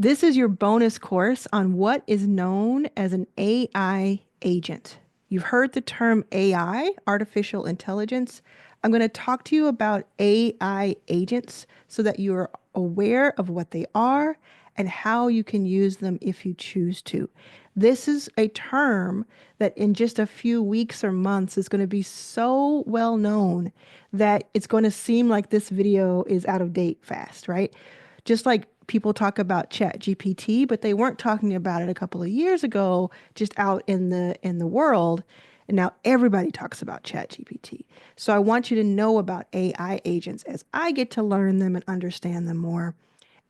This is your bonus course on what is known as an AI agent. You've heard the term AI, artificial intelligence. I'm going to talk to you about AI agents so that you are aware of what they are and how you can use them if you choose to. This is a term that in just a few weeks or months is going to be so well known that it's going to seem like this video is out of date fast, right? Just like people talk about Chat GPT, but they weren't talking about it a couple of years ago, just out in the world. And now everybody talks about Chat GPT. So I want you to know about AI agents as I get to learn them and understand them more.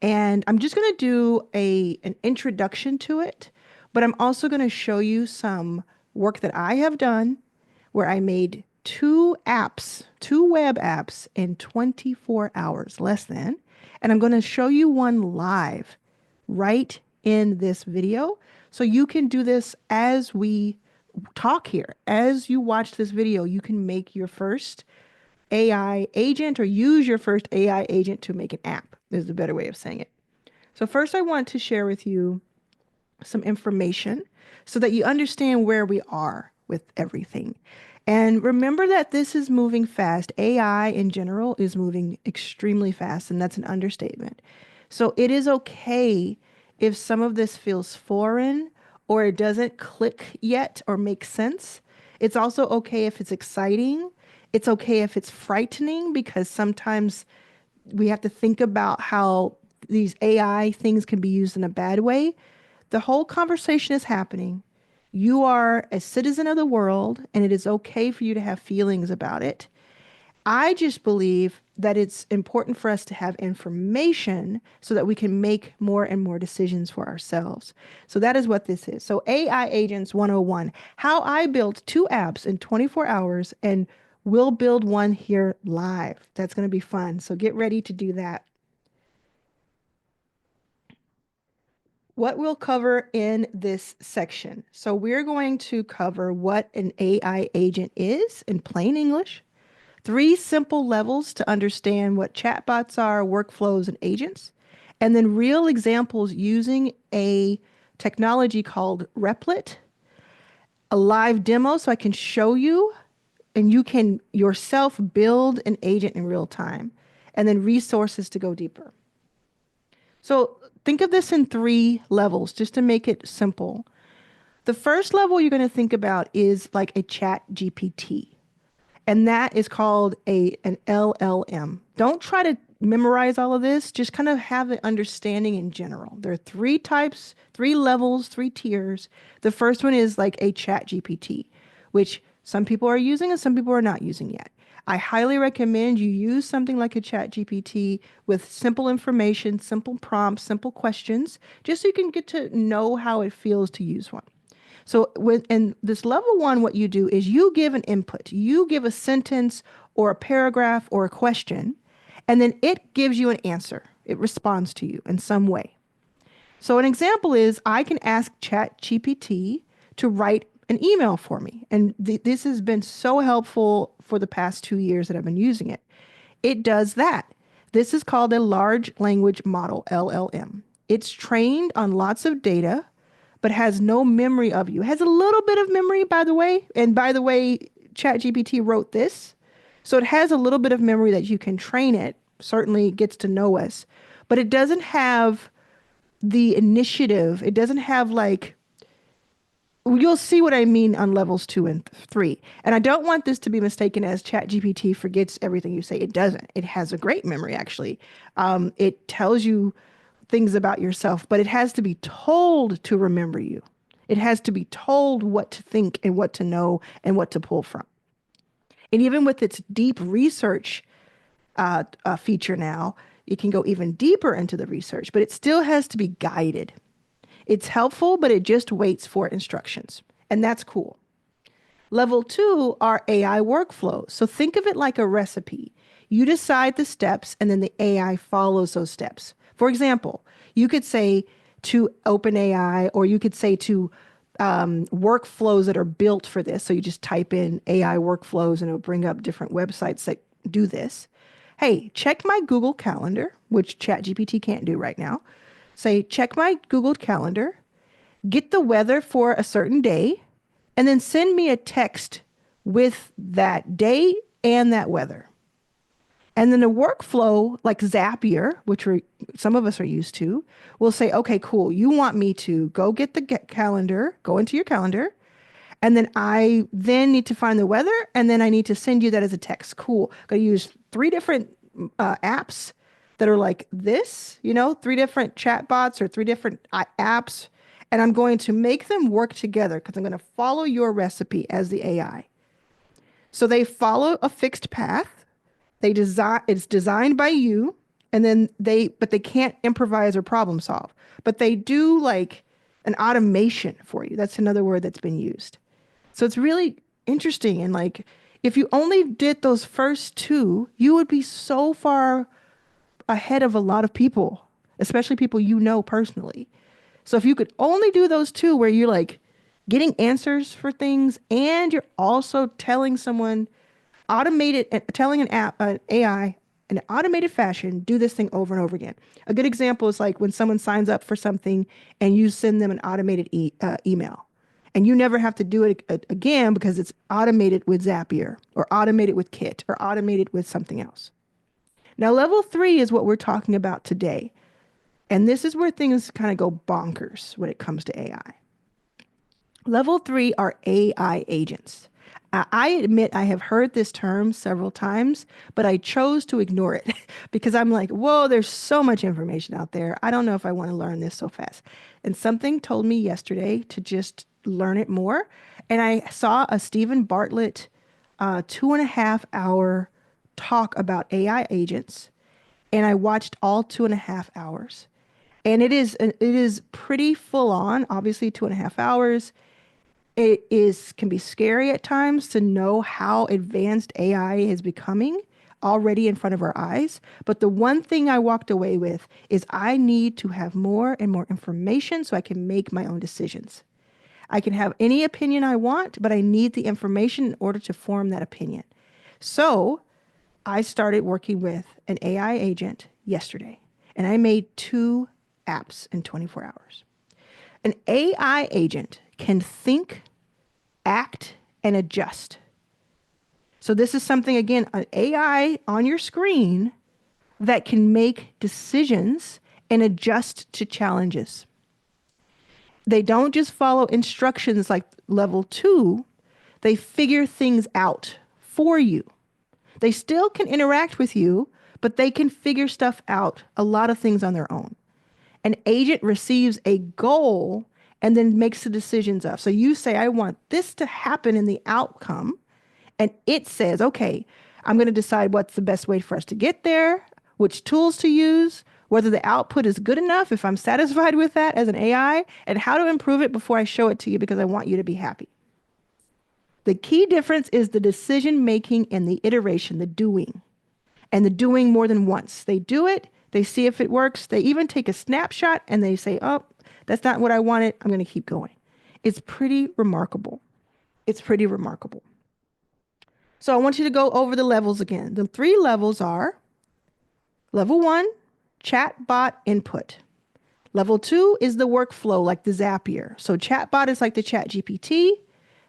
And I'm just going to do an introduction to it, but I'm also going to show you some work that I have done where I made two web apps in 24 hours, less than. And I'm going to show you one live right in this video. So you can do this as we talk here. As you watch this video, you can make your first AI agent or use your first AI agent to make an app, is the better way of saying it. So first I want to share with you some information so that you understand where we are with everything. And remember that this is moving fast. AI in general is moving extremely fast, and that's an understatement. So it is okay if some of this feels foreign or it doesn't click yet or make sense. It's also okay if it's exciting. It's okay if it's frightening because sometimes we have to think about how these AI things can be used in a bad way. The whole conversation is happening. You are a citizen of the world, and it is okay for you to have feelings about it. I just believe that it's important for us to have information so that we can make more and more decisions for ourselves. So that is what this is. So AI Agents 101, how I built two apps in 24 hours and we'll build one here live. That's going to be fun. So get ready to do that. What we'll cover in this section. So we're going to cover what an AI agent is in plain English, three simple levels to understand what chatbots are, workflows, and agents, and then real examples using a technology called Replit, a live demo so I can show you and you can yourself build an agent in real time, and then resources to go deeper. So think of this in three levels just to make it simple. The first level you're going to think about is like a chat GPT, and that is called an LLM. Don't try to memorize all of this, just kind of have an understanding in general. There are three types, three levels, three tiers. The first one is like a chat GPT, which some people are using and some people are not using yet. I highly recommend you use something like a chat GPT with simple information, simple prompts, simple questions, just so you can get to know how it feels to use one. So in this level one, what you do is you give an input. You give a sentence or a paragraph or a question, and then it gives you an answer. It responds to you in some way. So an example is I can ask ChatGPT to write an email for me. And this has been so helpful for the past 2 years that I've been using it. It does that. This is called a large language model, LLM. It's trained on lots of data, but has no memory of you. It has a little bit of memory, by the way. And by the way, ChatGPT wrote this. So it has a little bit of memory that you can train it. Certainly gets to know us. But it doesn't have the initiative. It doesn't have like, you'll see what I mean on levels 2 and 3. And I don't want this to be mistaken as ChatGPT forgets everything you say. It doesn't. It has a great memory, actually. It tells you things about yourself, but it has to be told to remember you. It has to be told what to think and what to know and what to pull from. And even with its deep research feature now, it can go even deeper into the research, but it still has to be guided. It's helpful, but it just waits for instructions. And that's cool. Level 2 are AI workflows. So think of it like a recipe. You decide the steps and then the AI follows those steps. For example, you could say to OpenAI, or you could say to workflows that are built for this. So you just type in AI workflows and it'll bring up different websites that do this. Hey, check my Google Calendar, which ChatGPT can't do right now. say, check my Google Calendar, get the weather for a certain day, and then send me a text with that day and that weather. And then the workflow, like Zapier, which some of us are used to, will say, okay, cool. You want me to go get the calendar, go into your calendar, and then I then need to find the weather, and then I need to send you that as a text. Cool. Going to use three different apps that are like this, three different chat bots or three different apps, and I'm going to make them work together because I'm going to follow your recipe as the AI. So they follow a fixed path. It's designed by you, and then but they can't improvise or problem solve. But they do like an automation for you. That's another word that's been used. So it's really interesting. And like, if you only did those first two, you would be so far ahead of a lot of people, especially people you know personally. So if you could only do those two where you're like getting answers for things and you're also telling someone telling an AI in an automated fashion, do this thing over and over again. A good example is like when someone signs up for something and you send them an automated email. And you never have to do it again because it's automated with Zapier or automated with Kit or automated with something else. Now, level 3 is what we're talking about today. And this is where things kind of go bonkers when it comes to AI. Level 3 are AI agents. I admit I have heard this term several times, but I chose to ignore it because I'm like, whoa, there's so much information out there. I don't know if I want to learn this so fast. And something told me yesterday to just learn it more. And I saw a Stephen Bartlett 2.5 hour talk about AI agents. And I watched all 2.5 hours. And it is pretty full on, obviously 2.5 hours. Can be scary at times to know how advanced AI is becoming already in front of our eyes. But the one thing I walked away with is I need to have more and more information so I can make my own decisions. I can have any opinion I want, but I need the information in order to form that opinion. So I started working with an AI agent yesterday, and I made 2 apps in 24 hours. An AI agent can think, act, and adjust. So this is something, again, an AI on your screen that can make decisions and adjust to challenges. They don't just follow instructions like level 2. They figure things out for you. They still can interact with you, but they can figure stuff out, a lot of things on their own. An agent receives a goal and then makes the decisions of. So you say, I want this to happen in the outcome. And it says, okay, I'm going to decide what's the best way for us to get there, which tools to use, whether the output is good enough, if I'm satisfied with that as an AI, and how to improve it before I show it to you because I want you to be happy. The key difference is the decision making and the iteration, the doing, and the doing more than once. They do it, they see if it works, they even take a snapshot and they say, oh, that's not what I wanted, I'm going to keep going. It's pretty remarkable. It's pretty remarkable. So I want you to go over the levels again. The 3 levels are level 1, chatbot input. Level 2 is the workflow like the Zapier. So chatbot is like the ChatGPT.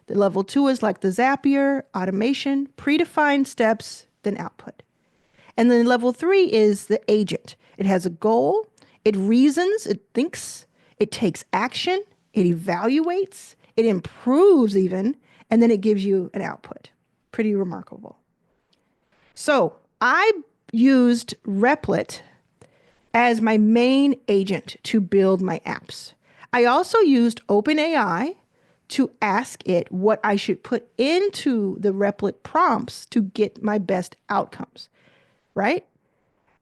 The level 2 is like the Zapier, automation, predefined steps, then output. And then level 3 is the agent. It has a goal, it reasons, it thinks, it takes action, it evaluates, it improves even, and then it gives you an output. Pretty remarkable. So I used Replit as my main agent to build my apps. I also used OpenAI to ask it what I should put into the Replit prompts to get my best outcomes, right?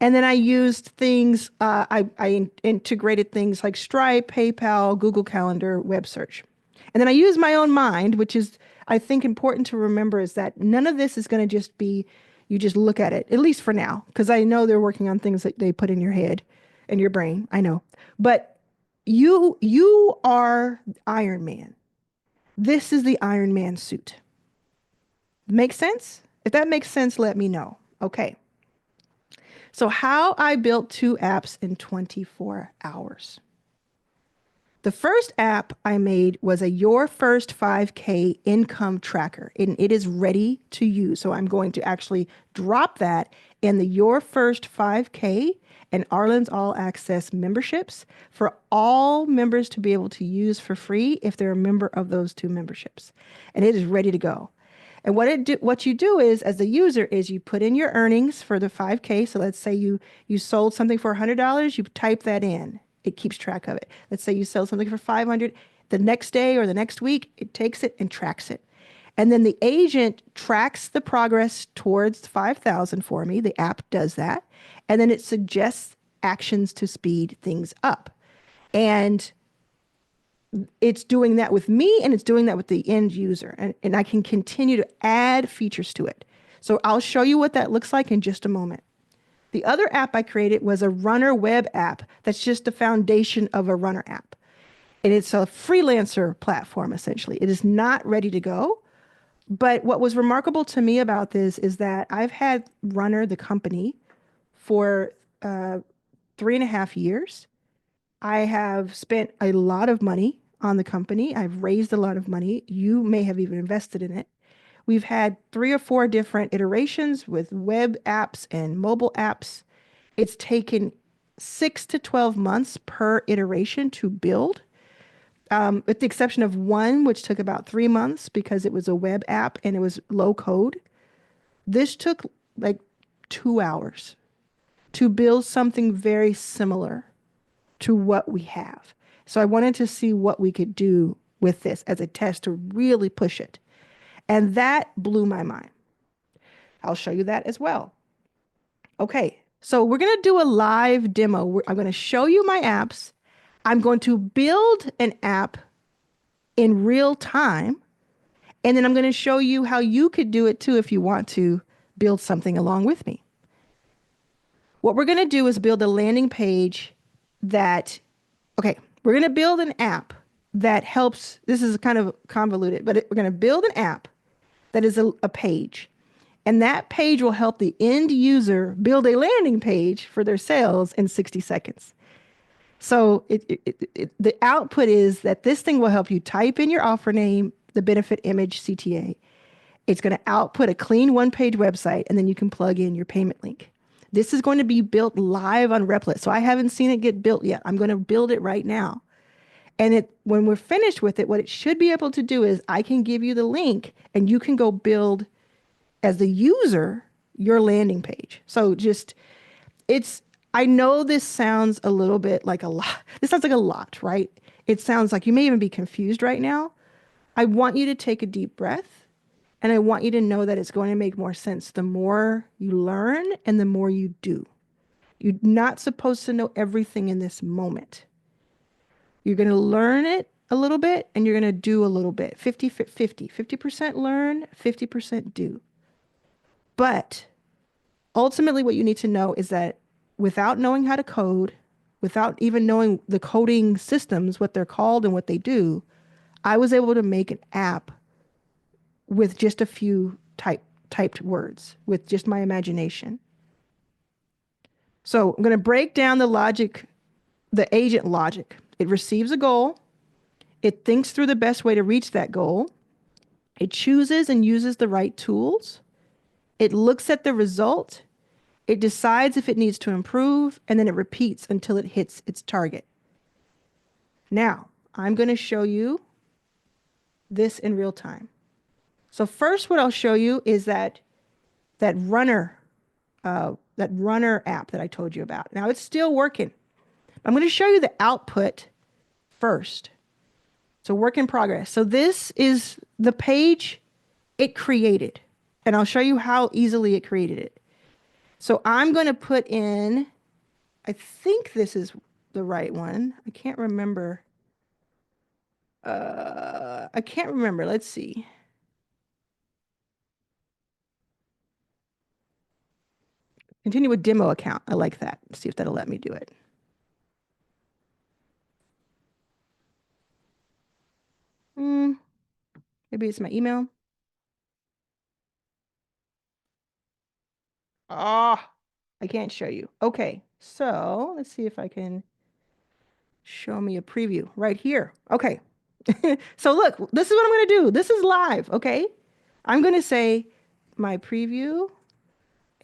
And then I used things, I integrated things like Stripe, PayPal, Google Calendar, web search. And then I used my own mind, which is, I think, important to remember is that none of this is going to just be, you just look at it, at least for now, because I know they're working on things that they put in your head and your brain. I know. But you are Iron Man. This is the Iron Man suit. Make sense? If that makes sense, let me know. Okay. So, how I built two apps in 24 hours. The first app I made was a Your First 5K income tracker, and it is ready to use. So I'm going to actually drop that in the Your First 5K and Arlan's All Access memberships for all members to be able to use for free if they're a member of those two memberships. And it is ready to go. And what you do is, as the user, is you put in your earnings for the 5K. So let's say you sold something for $100, you type that in. It keeps track of it. Let's say you sell something for 500, the next day or the next week, it takes it and tracks it. And then the agent tracks the progress towards 5,000 for me. The app does that. And then it suggests actions to speed things up. And it's doing that with me and it's doing that with the end user. And I can continue to add features to it. So I'll show you what that looks like in just a moment. The other app I created was a runner web app that's just the foundation of a runner app. And it's a freelancer platform, essentially. It is not ready to go. But what was remarkable to me about this is that I've had Runner, the company, for 3.5 years. I have spent a lot of money on the company. I've raised a lot of money. You may have even invested in it. We've had 3 or 4 different iterations with web apps and mobile apps. It's taken 6 to 12 months per iteration to build, with the exception of one, which took about 3 months because it was a web app and it was low code. This took like 2 hours to build something very similar to what we have. So I wanted to see what we could do with this as a test to really push it. And that blew my mind. I'll show you that as well. Okay, so we're going to do a live demo. I'm going to show you my apps. I'm going to build an app in real time. And then I'm going to show you how you could do it too if you want to build something along with me. What we're going to do is build a landing page that, okay, we're going to build an app that helps. This is kind of convoluted, but we're going to build an app that is a page. And that page will help the end user build a landing page for their sales in 60 seconds. So the output is that this thing will help you type in your offer name, the benefit image, CTA. It's going to output a clean one-page website, and then you can plug in your payment link. This is going to be built live on Replit. So I haven't seen it get built yet. I'm going to build it right now. And when we're finished with it, what it should be able to do is I can give you the link and you can go build as the user your landing page. So I know this sounds a little bit like a lot. This sounds like a lot, right? It sounds like you may even be confused right now. I want you to take a deep breath and I want you to know that it's going to make more sense the more you learn and the more you do. You're not supposed to know everything in this moment. You're going to learn it a little bit and you're going to do a little bit. 50-50. 50% learn, 50% do. But ultimately, what you need to know is that without knowing how to code, without even knowing the coding systems, what they're called and what they do, I was able to make an app with just a few typed words, with just my imagination. So I'm going to break down the logic, the agent logic. It receives a goal. It thinks through the best way to reach that goal. It chooses and uses the right tools. It looks at the result. It decides if it needs to improve, and then it repeats until it hits its target. Now, I'm going to show you this in real time. So first, what I'll show you is that runner app that I told you about. Now, it's still working. I'm going to show you the output first. It's a work in progress. So this is the page it created, and I'll show you how easily it created it. So I'm going to put in, I think this is the right one. I can't remember. I can't remember. Let's see. Continue with demo account. I like that. Let's see if that'll let me do it. Maybe it's my email. Ah, I can't show you. Okay, so let's see if I can show me a preview right here. Okay, so look, this is what I'm going to do. This is live, okay? I'm going to say my preview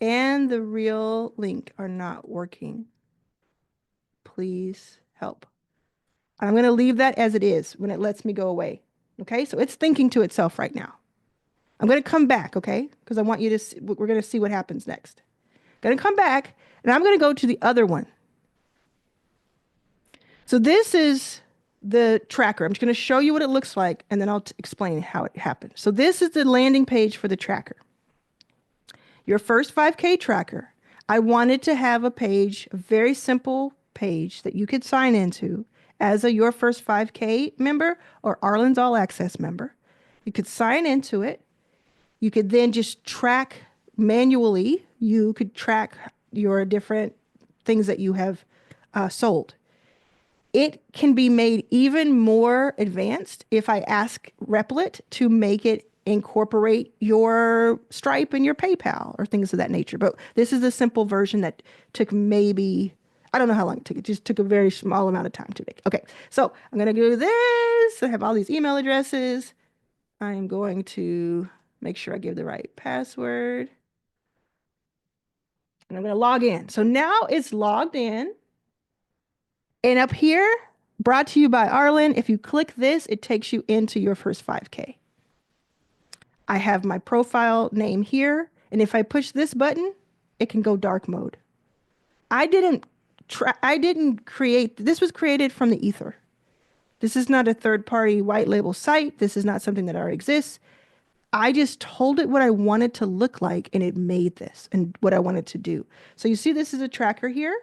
and the real link are not working. Please help. I'm going to leave that as it is when it lets me go away. Okay, so it's thinking to itself right now. I'm going to come back, okay? Because I want you to see, we're going to see what happens next. Going to come back and I'm going to go to the other one. So this is the tracker. I'm just going to show you what it looks like and then I'll explain how it happened. So this is the landing page for the tracker. Your first 5K tracker. I wanted to have a page, a very simple page that you could sign into as a Your First 5K member or Arlan's All Access member. You could sign into it. You could then just track manually. You could track your different things that you have sold. It can be made even more advanced if I ask Replit to make it incorporate your Stripe and your PayPal or things of that nature. But this is a simple version that took maybe, I don't know how long it took. It just took a very small amount of time to make. Okay, so I'm going to do this. I have all these email addresses. I'm going to make sure I give the right password. And I'm going to log in. So now it's logged in. And up here, brought to you by Arlan, if you click this, it takes you into Your First 5K. I have my profile name here. And if I push this button, it can go dark mode. I didn't create, this was created from the ether. This is not a third party white label site. This is not something that already exists. I just told it what I wanted to look like and it made this and what I wanted to do. So you see this is a tracker here.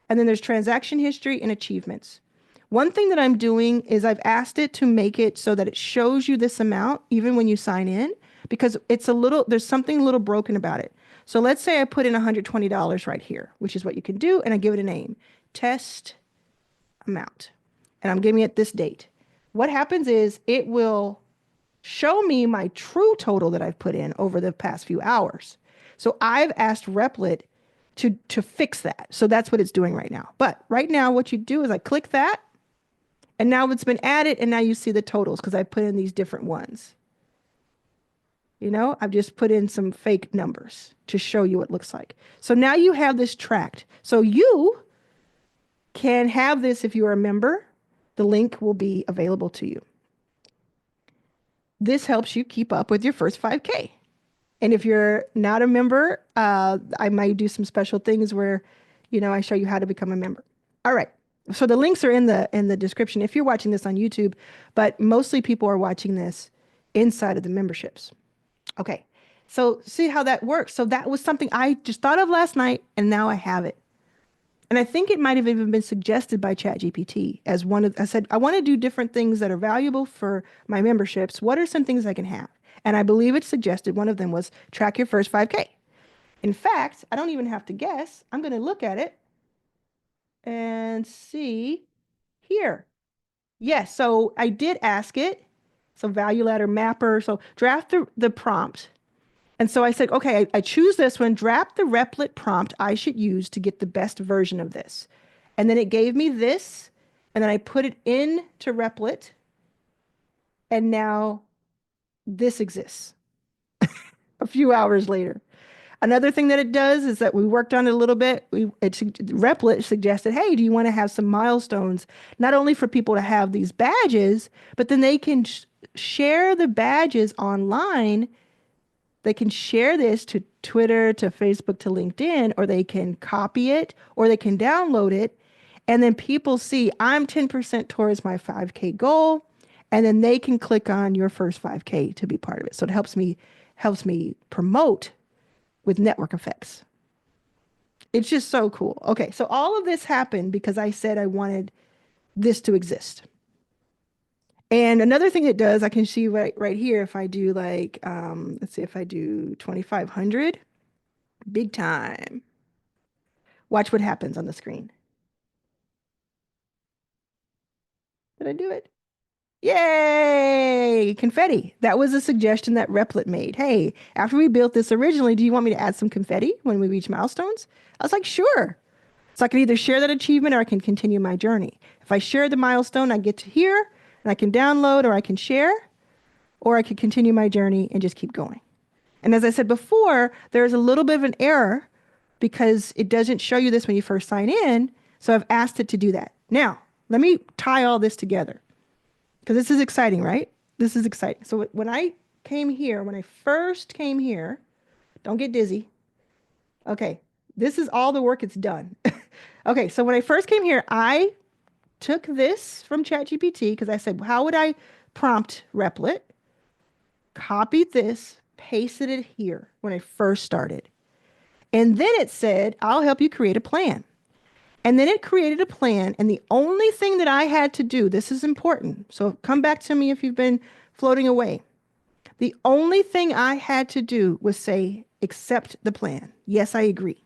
And then there's transaction history and achievements. One thing that I'm doing is I've asked it to make it so that it shows you this amount even when you sign in because there's something a little broken about it. So let's say I put in $120 right here, which is what you can do, and I give it a name, test amount. And I'm giving it this date. What happens is it will show me my true total that I've put in over the past few hours. So I've asked Replit to fix that. So that's what it's doing right now. But right now, what you do is I click that, and now it's been added, and now you see the totals because I put in these different ones. You know, I've just put in some fake numbers to show you what it looks like. So now you have this tracked. So you can have this if you're a member. The link will be available to you. This helps you keep up with your first 5K. And if you're not a member, I might do some special things where, I show you how to become a member. All right. So the links are in the description if you're watching this on YouTube, but mostly people are watching this inside of the memberships. Okay. So see how that works. So that was something I just thought of last night, and now I have it. And I think it might have even been suggested by ChatGPT as I said, I want to do different things that are valuable for my memberships. What are some things I can have? And I believe it suggested one of them was track your first 5K. In fact, I don't even have to guess. I'm going to look at it and see here. Yes, so I did ask it. So value ladder mapper. So draft the prompt. And so I said, okay, I choose this one, draft the Replit prompt I should use to get the best version of this. And then it gave me this, and then I put it into Replit, and now this exists a few hours later. Another thing that it does is that we worked on it a little bit. Replit suggested, hey, do you want to have some milestones, not only for people to have these badges, but then they can share the badges online. They can share this to Twitter, to Facebook, to LinkedIn, or they can copy it, or they can download it. And then people see I'm 10% towards my 5K goal. And then they can click on your first 5K to be part of it. So it helps me promote with network effects. It's just so cool. Okay, so all of this happened because I said I wanted this to exist. And another thing it does, I can see right here, if I do like, let's see, if I do 2,500, big time. Watch what happens on the screen. Did I do it? Yay! Confetti. That was a suggestion that Replit made. Hey, after we built this originally, do you want me to add some confetti when we reach milestones? I was like, sure. So I can either share that achievement or I can continue my journey. If I share the milestone, I get to here and I can download or I can share, or I could continue my journey and just keep going. And as I said before, there's a little bit of an error because it doesn't show you this when you first sign in. So I've asked it to do that. Now, let me tie all this together because this is exciting, right? This is exciting. So when I came here, when I first came here, don't get dizzy. Okay, this is all the work it's done. Okay, so when I first came here, I took this from ChatGPT because I said, how would I prompt Replit? Copied this, pasted it here when I first started. And then it said, I'll help you create a plan. And then it created a plan. And the only thing that I had to do, this is important. So come back to me if you've been floating away. The only thing I had to do was say, accept the plan. Yes, I agree.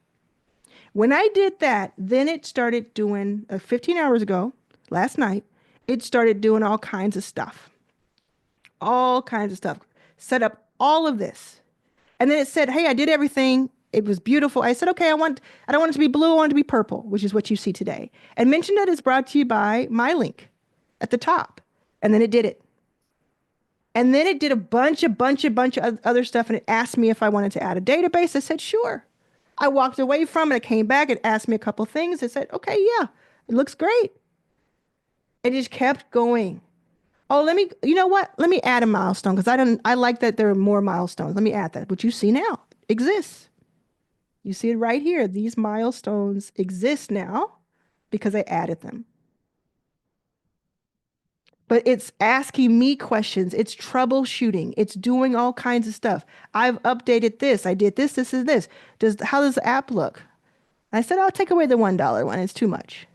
When I did that, then it started doing, 15 hours ago, last night, it started doing all kinds of stuff. All kinds of stuff. Set up all of this. And then it said, hey, I did everything. It was beautiful. I said, okay, I don't want it to be blue. I want it to be purple, which is what you see today. And mention that it's brought to you by my link at the top. And then it did it. And then it did a bunch of other stuff. And it asked me if I wanted to add a database. I said, sure. I walked away from it. I came back. It asked me a couple things. I said, okay, yeah, it looks great. It just kept going. Oh, you know what? Let me add a milestone because I like that there are more milestones. Let me add that. What you see now exists. You see it right here. These milestones exist now because I added them. But it's asking me questions. It's troubleshooting. It's doing all kinds of stuff. I've updated this. I did this, this, and this. How does the app look? I said, I'll take away the $1 one. It's too much.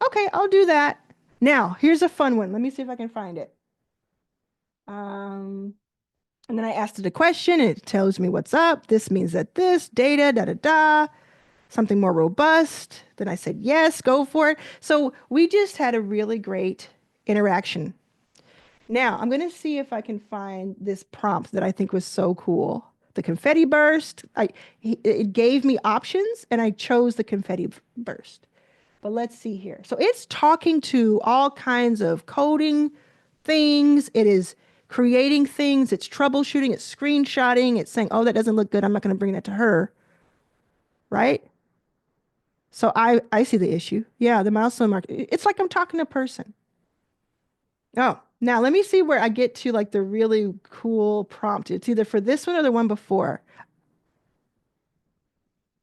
Okay, I'll do that. Now, here's a fun one. Let me see if I can find it. And then I asked it a question and it tells me what's up. This means that this data, da, da, da, something more robust. Then I said, yes, go for it. So we just had a really great interaction. Now I'm going to see if I can find this prompt that I think was so cool. The confetti burst. It gave me options and I chose the confetti burst. But let's see here. So it's talking to all kinds of coding things. It is creating things. It's troubleshooting. It's screenshotting. It's saying, oh, that doesn't look good. I'm not going to bring that to her. Right? So I see the issue. Yeah, the milestone mark. It's like I'm talking to a person. Oh, now let me see where I get to like the really cool prompt. It's either for this one or the one before.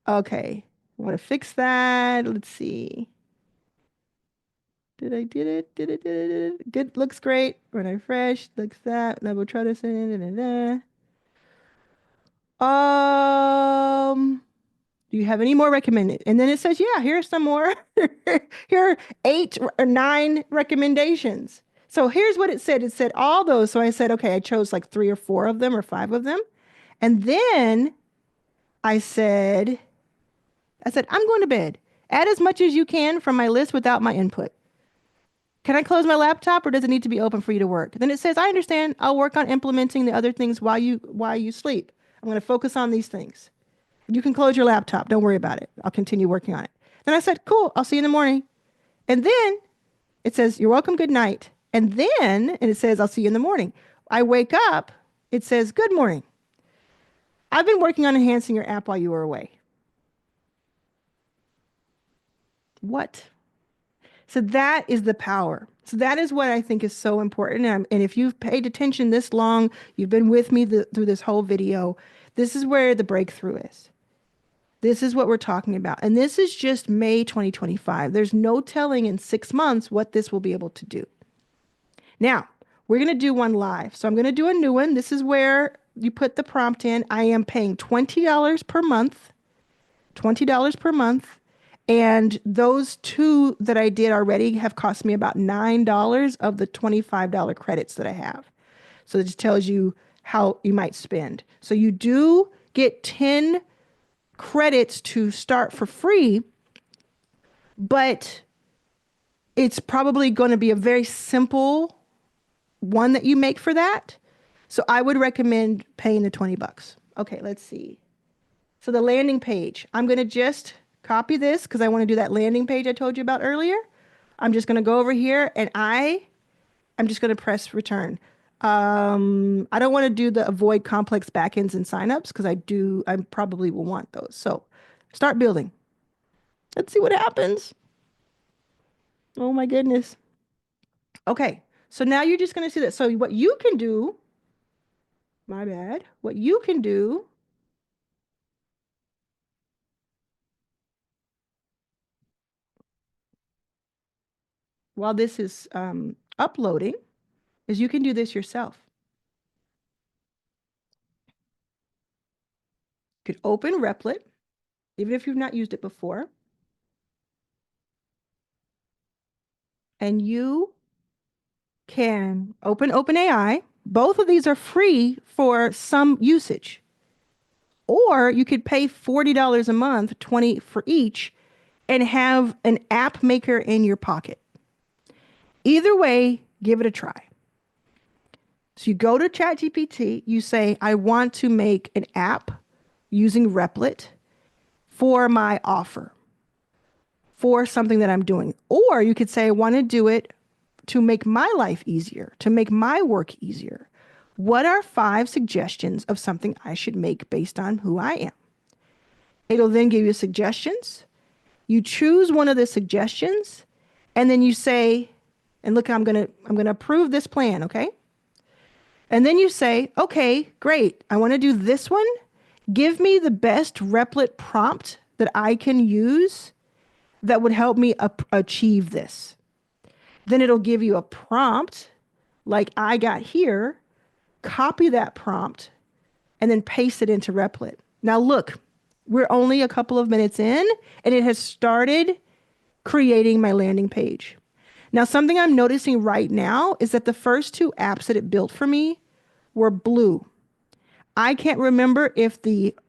Okay. I want to fix that. Let's see. Did it? Did it? Good. Looks great. When I fresh, looks that. Level try to send. Do you have any more recommended? And then it says, yeah, here's some more. Here are 8 or 9 recommendations. So here's what it said. It said all those. So I said, okay, I chose like 3 or 4 of them or 5 of them. And then I said, I'm going to bed. Add as much as you can from my list without my input. Can I close my laptop or does it need to be open for you to work? Then it says, I understand. I'll work on implementing the other things while you sleep. I'm going to focus on these things. You can close your laptop. Don't worry about it. I'll continue working on it. Then I said, cool. I'll see you in the morning. And then it says, you're welcome. Good night. And it says, I'll see you in the morning. I wake up. It says, good morning. I've been working on enhancing your app while you were away. What? So that is the power. So that is what I think is so important. And if you've paid attention this long, you've been with me through this whole video, this is where the breakthrough is. This is what we're talking about. And this is just May 2025. There's no telling in 6 months what this will be able to do. Now, we're going to do one live. So I'm going to do a new one. This is where you put the prompt in. I am paying $20 per month. $20 per month. And those 2 that I did already have cost me about $9 of the $25 credits that I have. So it just tells you how you might spend. So you do get 10 credits to start for free, but it's probably going to be a very simple one that you make for that. So I would recommend paying the 20 bucks. Okay, let's see. So the landing page, I'm going to just copy this because I want to do that landing page I told you about earlier. I'm just going to go over here and I'm just going to press return. I don't want to do the avoid complex backends and signups because I probably will want those. So start building. Let's see what happens. Oh my goodness. Okay. So now you're just going to see that. So what you can do, my bad, what you can do while this is uploading is you can do this yourself. You could open Replit, even if you've not used it before, and you can open OpenAI. Both of these are free for some usage. Or you could pay $40 a month, 20 for each, and have an app maker in your pocket. Either way, give it a try. So you go to ChatGPT, you say, I want to make an app using Replit for my offer, for something that I'm doing. Or you could say, I want to do it to make my life easier, to make my work easier. What are 5 suggestions of something I should make based on who I am? It'll then give you suggestions. You choose one of the suggestions, and then you say, and look, I'm gonna approve this plan, okay? And then you say, okay, great. I want to do this one. Give me the best Replit prompt that I can use that would help me achieve this. Then it'll give you a prompt like I got here, copy that prompt, and then paste it into Replit. Now look, we're only a couple of minutes in, and it has started creating my landing page. Now, something I'm noticing right now is that the first 2 apps that it built for me were blue. I can't remember if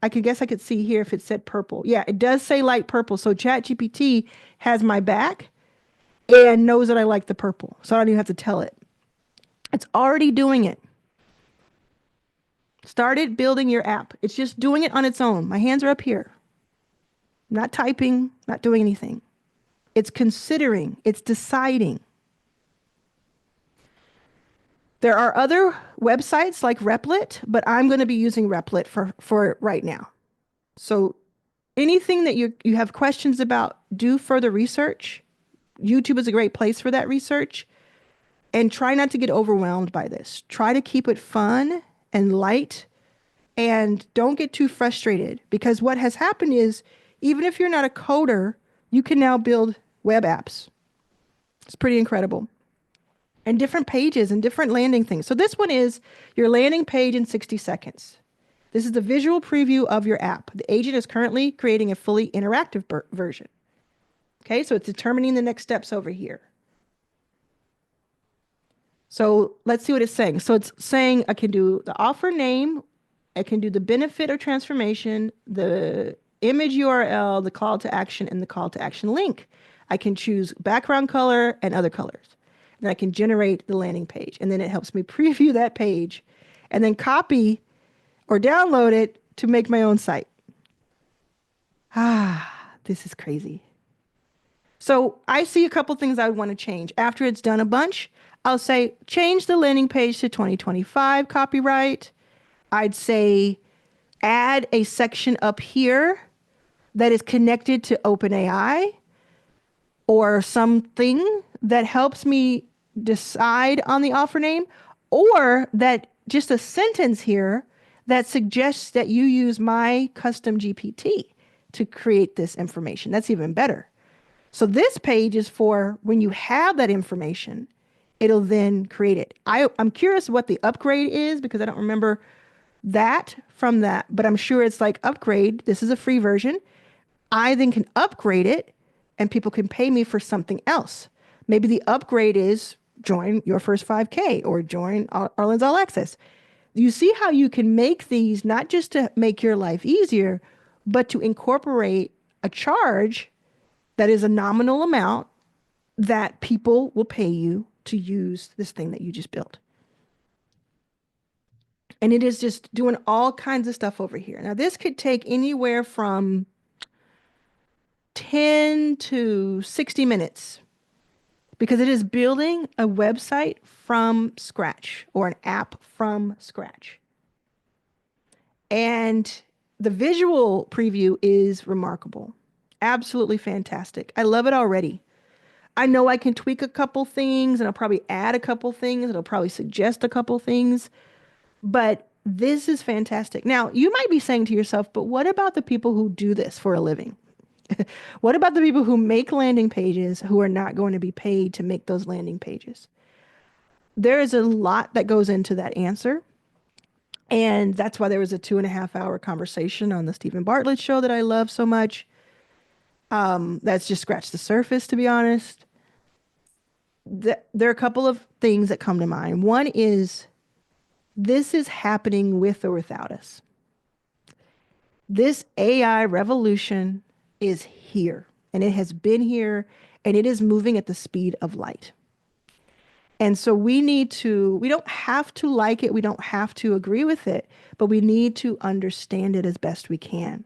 I could see here if it said purple. Yeah, it does say light purple. So ChatGPT has my back and knows that I like the purple. So I don't even have to tell it. It's already doing it. Started building your app. It's just doing it on its own. My hands are up here. Not typing, not doing anything. It's considering, it's deciding. There are other websites like Replit, but I'm going to be using Replit for right now. So anything that you have questions about, do further research. YouTube is a great place for that research. And try not to get overwhelmed by this. Try to keep it fun and light, and don't get too frustrated, because what has happened is, even if you're not a coder, you can now build web apps. It's pretty incredible. And different pages and different landing things. So this one is your landing page in 60 seconds. This is the visual preview of your app. The agent is currently creating a fully interactive version. Okay, so it's determining the next steps over here. So let's see what it's saying. So it's saying I can do the offer name, I can do the benefit or transformation, the image URL, the call to action, and the call to action link. I can choose background color and other colors. And I can generate the landing page. And then it helps me preview that page and then copy or download it to make my own site. This is crazy. So I see a couple things I would want to change. After it's done a bunch, I'll say, change the landing page to 2025 copyright. I'd say add a section up here that is connected to OpenAI or something that helps me decide on the offer name, or that just a sentence here that suggests that you use my custom GPT to create this information. That's even better. So this page is for when you have that information, it'll then create it. I'm curious what the upgrade is, because I don't remember that from that, but I'm sure it's like upgrade. This is a free version. I then can upgrade it and people can pay me for something else. Maybe the upgrade is join your first 5K or join Arlan's All Access. You see how you can make these not just to make your life easier, but to incorporate a charge that is a nominal amount that people will pay you to use this thing that you just built. And it is just doing all kinds of stuff over here. Now, this could take anywhere from 10 to 60 minutes because it is building a website from scratch or an app from scratch. And the visual preview is remarkable. Absolutely fantastic. I love it already. I know I can tweak a couple things and I'll probably add a couple things. It'll probably suggest a couple things, but this is fantastic. Now, you might be saying to yourself, but what about the people who do this for a living? What about the people who make landing pages who are not going to be paid to make those landing pages? There is a lot that goes into that answer. And that's why there was a 2.5 hour conversation on the Stephen Bartlett show that I love so much. That's just scratched the surface, to be honest. There are a couple of things that come to mind. One is this is happening with or without us. This AI revolution is here, and it has been here, and it is moving at the speed of light. And so we don't have to like it, we don't have to agree with it, but we need to understand it as best we can.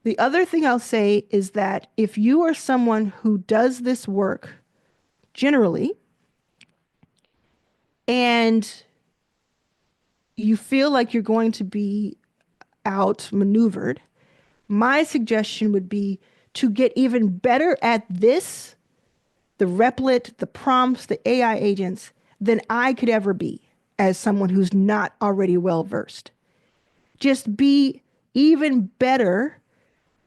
The other thing I'll say is that if you are someone who does this work generally and you feel like you're going to be outmaneuvered, my suggestion would be to get even better at this, the Replit, the prompts, the AI agents, than I could ever be as someone who's not already well versed. Just be even better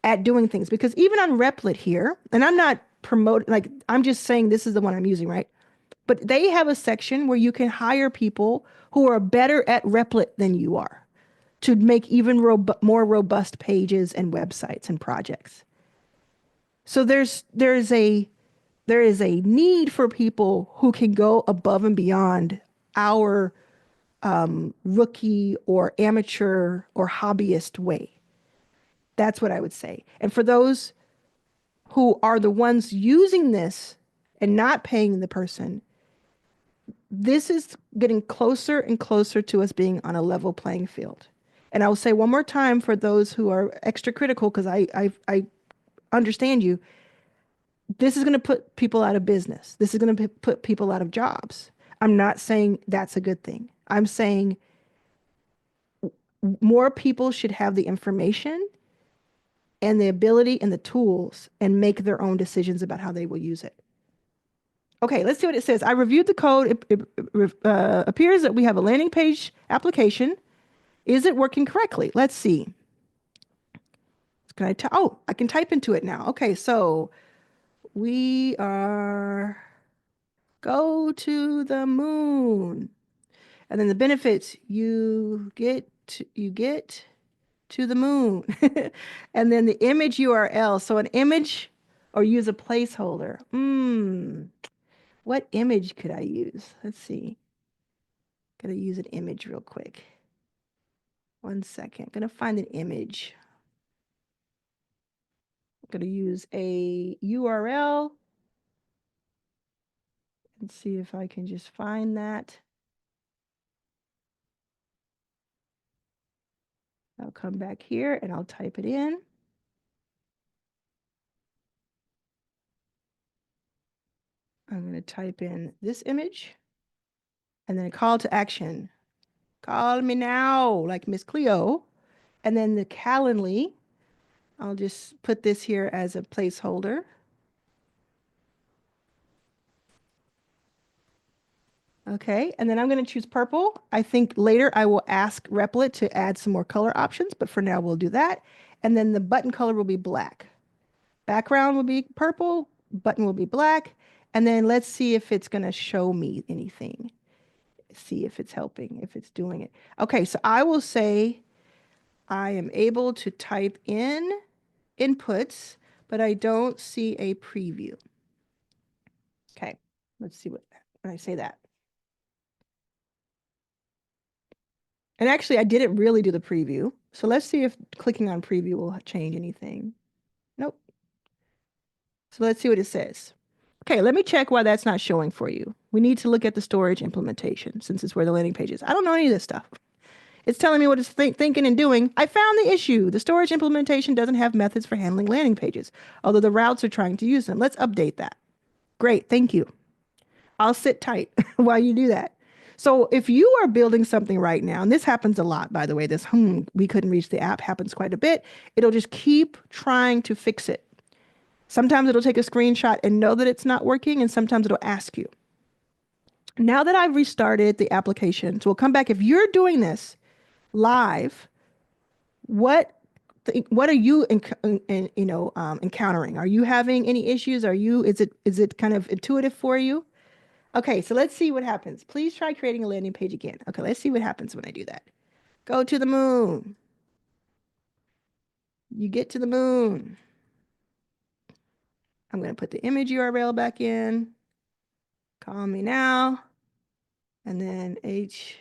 at doing things because even on Replit here, and I'm not promoting, like, I'm just saying this is the one I'm using, right? But they have a section where you can hire people who are better at Replit than you are to make even more robust pages and websites and projects. So there is a need for people who can go above and beyond our rookie or amateur or hobbyist way. That's what I would say. And for those who are the ones using this and not paying the person, this is getting closer and closer to us being on a level playing field. And I will say one more time for those who are extra critical, because I understand you, this is going to put people out of business. This is going to put people out of jobs. I'm not saying that's a good thing. I'm saying more people should have the information and the ability and the tools and make their own decisions about how they will use it. Okay, let's see what it says. I reviewed the code. It appears that we have a landing page application. Is it working correctly? Let's see. Oh, I can type into it now. Okay, so we are go to the moon. And then the benefits, you get to the moon. And then the image URL. So an image or use a placeholder. What image could I use? Let's see. Gotta use an image real quick. 1 second. Gonna find an image. Gonna use a URL and see if I can just find that. I'll come back here and I'll type it in. I'm going to type in this image and then a call to action. Call me now, like Miss Cleo. And then the Calendly, I'll just put this here as a placeholder. Okay, and then I'm going to choose purple. I think later I will ask Replit to add some more color options, but for now we'll do that. And then the button color will be black. Background will be purple, button will be black. And then let's see if it's going to show me anything. See if it's helping, if it's doing it. Okay, so I will say I am able to type in inputs, but I don't see a preview. Okay, let's see what when I say that. And actually, I didn't really do the preview. So let's see if clicking on preview will change anything. Nope. So let's see what it says. Okay, let me check why that's not showing for you. We need to look at the storage implementation since it's where the landing page is. I don't know any of this stuff. It's telling me what it's thinking and doing. I found the issue. The storage implementation doesn't have methods for handling landing pages, although the routes are trying to use them. Let's update that. Great, thank you. I'll sit tight while you do that. So if you are building something right now, and this happens a lot, by the way, this we couldn't reach the app happens quite a bit. It'll just keep trying to fix it. Sometimes it'll take a screenshot and know that it's not working, and sometimes it'll ask you. Now that I've restarted the application, so we'll come back. If you're doing this live, what what are you encountering? Are you having any issues? Is it kind of intuitive for you? Okay, so let's see what happens. Please try creating a landing page again. Okay, let's see what happens when I do that. Go to the moon. You get to the moon. I'm going to put the image URL back in. Call me now. And then H.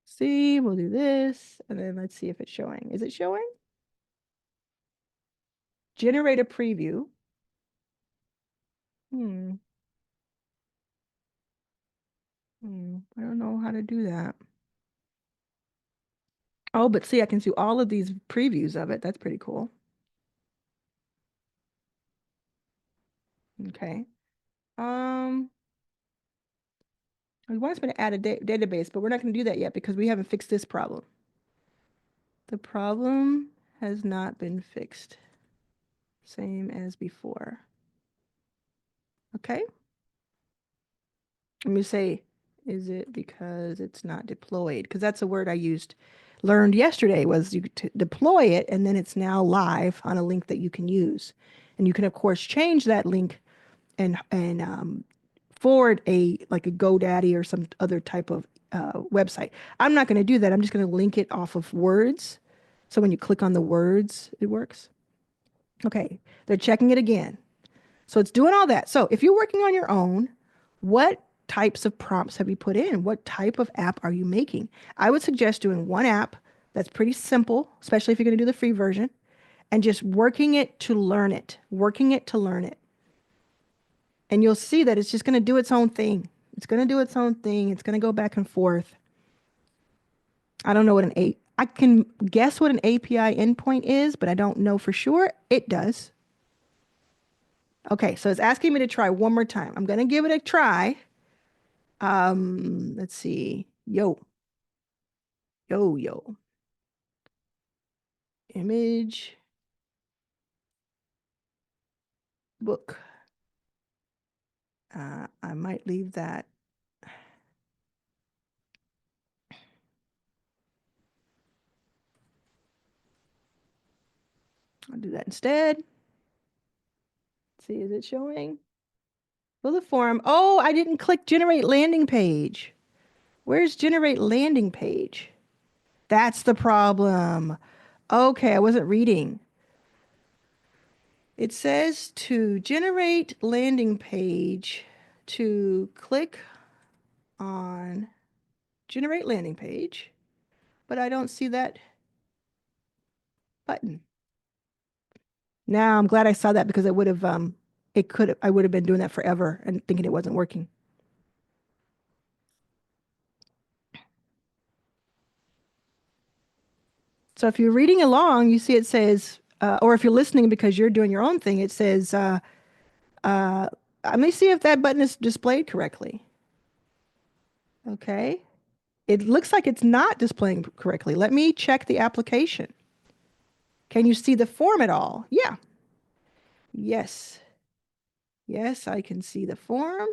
See, we'll do this. And then let's see if it's showing. Is it showing? Generate a preview. Hmm. I don't know how to do that. Oh, but see, I can see all of these previews of it. That's pretty cool. Okay. He wants me to add a database, but we're not going to do that yet because we haven't fixed this problem. The problem has not been fixed. Same as before. Okay. Let me say, is it because it's not deployed? Because that's a word I learned yesterday was you to deploy it, and then it's now live on a link that you can use. And you can, of course, change that link and forward like a GoDaddy or some other type of website. I'm not going to do that. I'm just going to link it off of words. So when you click on the words, it works. Okay, they're checking it again. So it's doing all that. So if you're working on your own, what types of prompts have you put in? What type of app are you making? I would suggest doing one app that's pretty simple, especially if you're going to do the free version, and just working it to learn it, working it to learn it. And you'll see that it's just going to do its own thing. It's going to do its own thing. It's going to go back and forth. I don't know what I can guess what an API endpoint is, but I don't know for sure. It does. Okay, so it's asking me to try one more time. I'm going to give it a try. Let's see. Yo. Image book. I might leave that. I'll do that instead. Let's see, is it showing? Fill the form. Oh, I didn't click generate landing page. Where's generate landing page? That's the problem. Okay, I wasn't reading. It says to generate landing page to click on generate landing page, but I don't see that button. Now I'm glad I saw that because I would have been doing that forever and thinking it wasn't working. So if you're reading along, you see it says, or if you're listening because you're doing your own thing, it says, let me see if that button is displayed correctly. Okay. It looks like it's not displaying correctly. Let me check the application. Can you see the form at all? Yeah. Yes. Yes, I can see the form.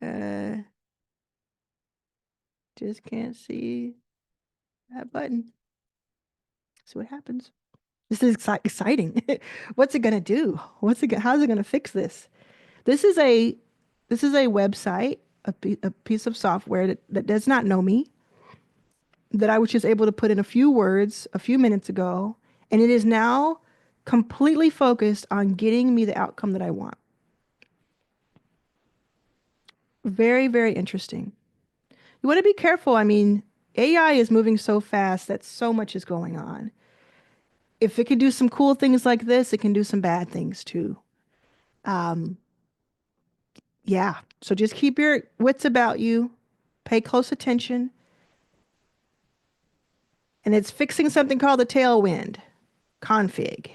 Uh, just can't see that button. See what happens. This is exciting. What's it gonna do? How's it gonna fix this? This is a website, a piece of software that does not know me, that I was just able to put in a few words a few minutes ago, and it is now completely focused on getting me the outcome that I want. Very, very interesting. You want to be careful. I mean, AI is moving so fast that so much is going on. If it can do some cool things like this, it can do some bad things too. Um, yeah. So just keep your wits about you, pay close attention, and it's fixing something called the tailwind config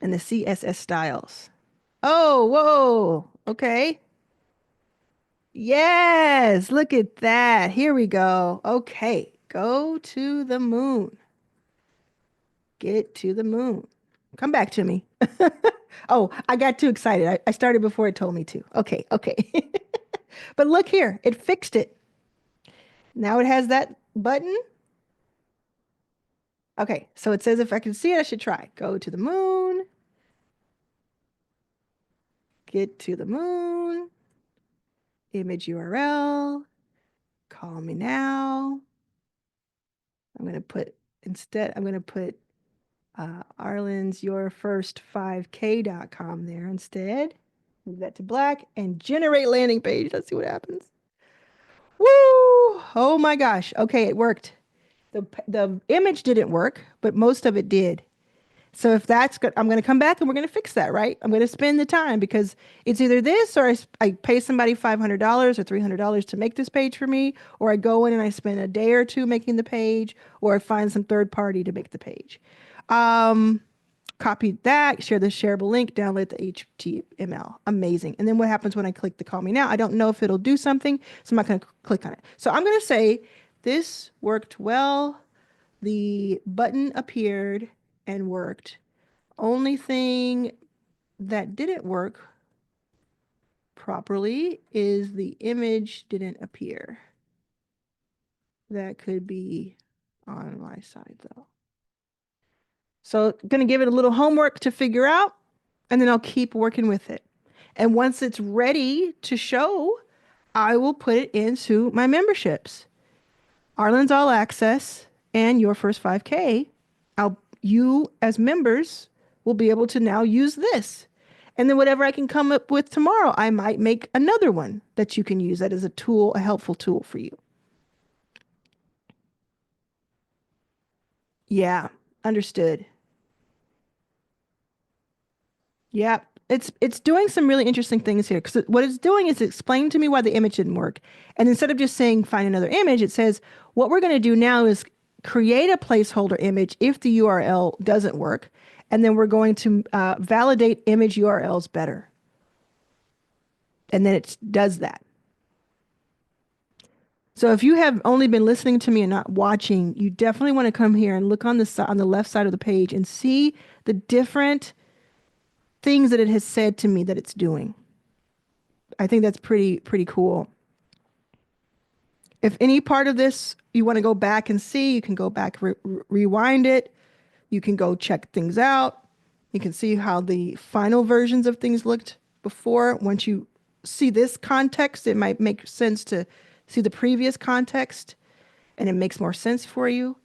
and the CSS styles. Oh, whoa. Okay. Yes, look at that. Here we go. Okay, go to the moon. Get to the moon. Come back to me. Oh, I got too excited. I started before it told me to. Okay, okay. But look here, it fixed it. Now it has that button. Okay, so it says if I can see it, I should try. Go to the moon. Get to the moon. Image URL. Call me now. I'm going to put Arlan's your first 5K.com there instead. Move that to black and generate landing page. Let's see what happens. Woo! Oh my gosh. Okay, it worked. The image didn't work, but most of it did. So if that's good, I'm going to come back and we're going to fix that, right? I'm going to spend the time because it's either this or I pay somebody $500 or $300 to make this page for me, or I go in and I spend a day or two making the page, or I find some third party to make the page. Um, Copy that, share the shareable link, download the HTML. Amazing. And then what happens when I click the call me now? I don't know if it'll do something, so I'm not going to click on it. So I'm going to say this worked well. The button appeared and worked. Only thing that didn't work properly is the image didn't appear. That could be on my side though. So going to give it a little homework to figure out, and then I'll keep working with it. And once it's ready to show, I will put it into my memberships. Arlen's All Access and Your First 5K. You as members will be able to now use this. And then whatever I can come up with tomorrow, I might make another one that you can use that is a tool, a helpful tool for you. Yeah, understood. Yeah, it's doing some really interesting things here because what it's doing is explaining to me why the image didn't work. And instead of just saying find another image, it says what we're going to do now is create a placeholder image if the URL doesn't work. And then we're going to validate image URLs better. And then it does that. So if you have only been listening to me and not watching, you definitely want to come here and look on the left side of the page and see the different things that it has said to me that it's doing. I think that's pretty cool. If any part of this you want to go back and see, you can go back, rewind it. You can go check things out. You can see how the final versions of things looked before. Once you see this context, it might make sense to see the previous context and it makes more sense for you.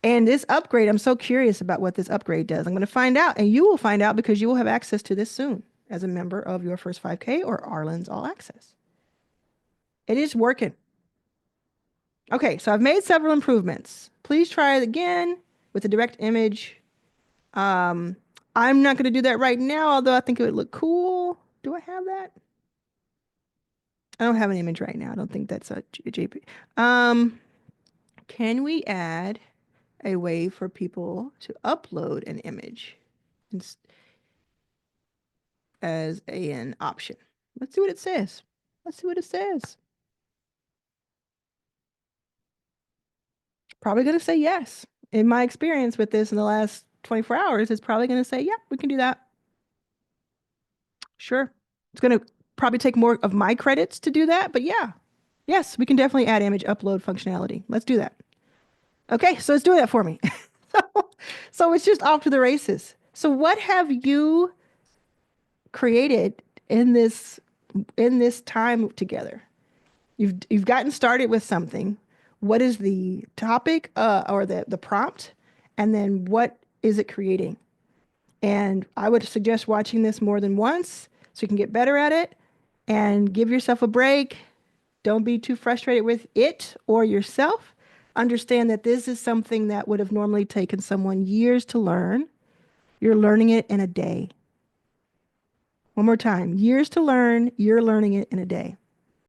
And this upgrade, I'm so curious about what this upgrade does. I'm going to find out, and you will find out because you will have access to this soon as a member of Your First 5K or Arlen's All Access. It is working. Okay, so I've made several improvements. Please try it again with a direct image. I'm not going to do that right now, although I think it would look cool. Do I have that? I don't have an image right now. I don't think that's a JPG. Can we add a way for people to upload an image as an option? Let's see what it says. Let's see what it says. Probably going to say yes. In my experience with this in the last 24 hours, it's probably going to say, yeah, we can do that. Sure. It's going to probably take more of my credits to do that, but yeah. Yes, we can definitely add image upload functionality. Let's do that. Okay, so it's doing that for me. So it's just off to the races. So what have you created in this time together? You've gotten started with something. What is the topic or the prompt? And then what is it creating? And I would suggest watching this more than once so you can get better at it and give yourself a break. Don't be too frustrated with it or yourself. Understand that this is something that would have normally taken someone years to learn. You're learning it in a day. One more time. Years to learn, you're learning it in a day.